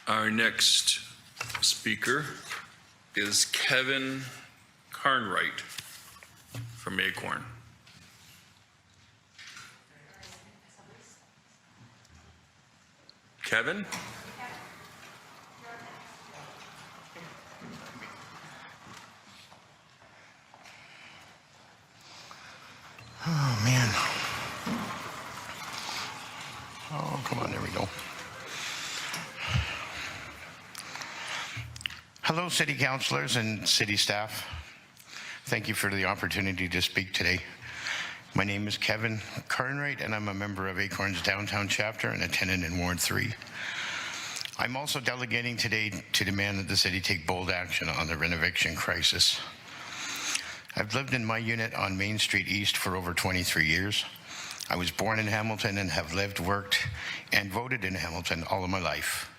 Our next speaker is Kevin Carnwright from ACORN. Kevin? Oh, man. Oh, come on, there we go. Hello, city councilors and city staff. Thank you for the opportunity to speak today. My name is Kevin Carnwright, and I'm a member of ACORN's downtown chapter and a tenant in Ward 3. I'm also delegating today to demand that the city take bold action on the renoviction crisis. I've lived in my unit on Main Street East for over 23 years. I was born in Hamilton and have lived, worked, and voted in Hamilton all of my life.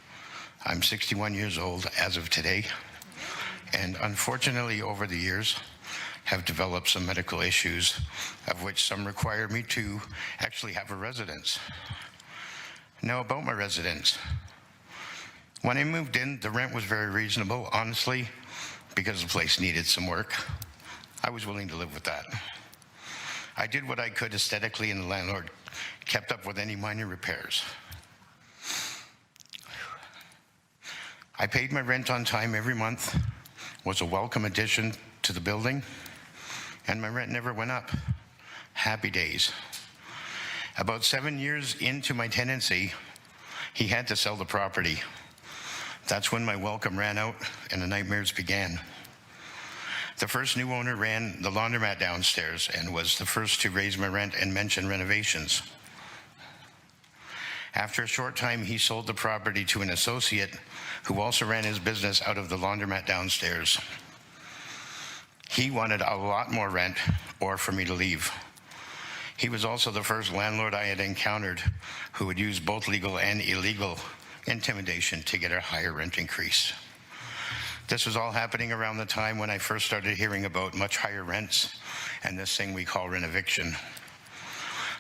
I'm 61 years old as of today, and unfortunately over the years have developed some medical issues, of which some require me to actually have a residence. Now about my residence. When I moved in, the rent was very reasonable, honestly, because the place needed some work. I was willing to live with that. I did what I could aesthetically, and the landlord kept up with any minor repairs. I paid my rent on time every month, was a welcome addition to the building, and my rent never went up. Happy days. About 7 years into my tenancy, he had to sell the property. That's when my welcome ran out and the nightmares began. The first new owner ran the laundromat downstairs and was the first to raise my rent and mention renovations. After a short time, he sold the property to an associate who also ran his business out of the laundromat downstairs. He wanted a lot more rent or for me to leave. He was also the first landlord I had encountered who would use both legal and illegal intimidation to get a higher rent increase. This was all happening around the time when I first started hearing about much higher rents and this thing we call renoviction.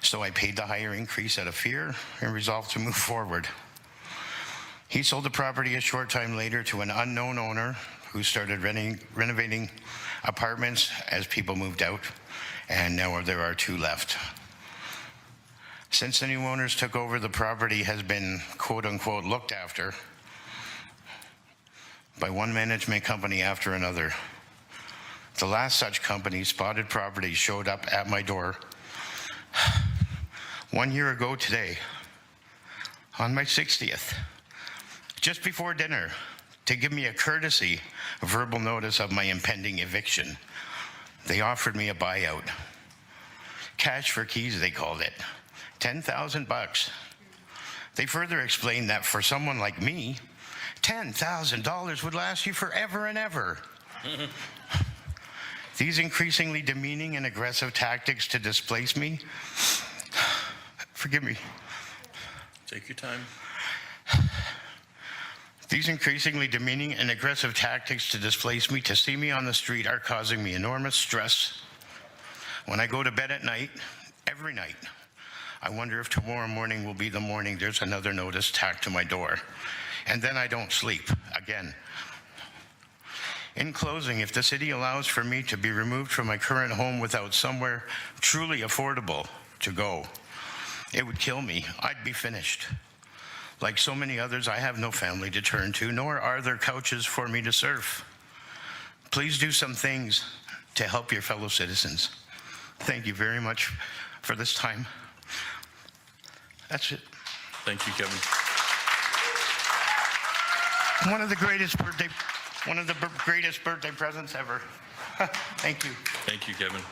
So I paid the higher increase out of fear and resolved to move forward. He sold the property a short time later to an unknown owner who started renovating apartments as people moved out, and now there are 2 left. Since the new owners took over, the property has been quote-unquote looked after by one management company after another. The last such company, Spotted Properties, showed up at my door 1 year ago today, on my 60th, just before dinner, to give me a courtesy verbal notice of my impending eviction. They offered me a buyout. Cash for keys, they called it. $10,000. They further explained that for someone like me, $10,000 would last you forever and ever. These increasingly demeaning and aggressive tactics to displace me, forgive me. Take your time. These increasingly demeaning and aggressive tactics to displace me, to see me on the street, are causing me enormous stress. When I go to bed at night, every night, I wonder if tomorrow morning will be the morning there's another notice tacked to my door. And then I don't sleep again. In closing, if the city allows for me to be removed from my current home without somewhere truly affordable to go, it would kill me. I'd be finished. Like so many others, I have no family to turn to, nor are there couches for me to surf. Please do some things to help your fellow citizens. Thank you very much for this time. That's it. Thank you, Kevin. One of the greatest birthday presents ever. Thank you. Thank you, Kevin.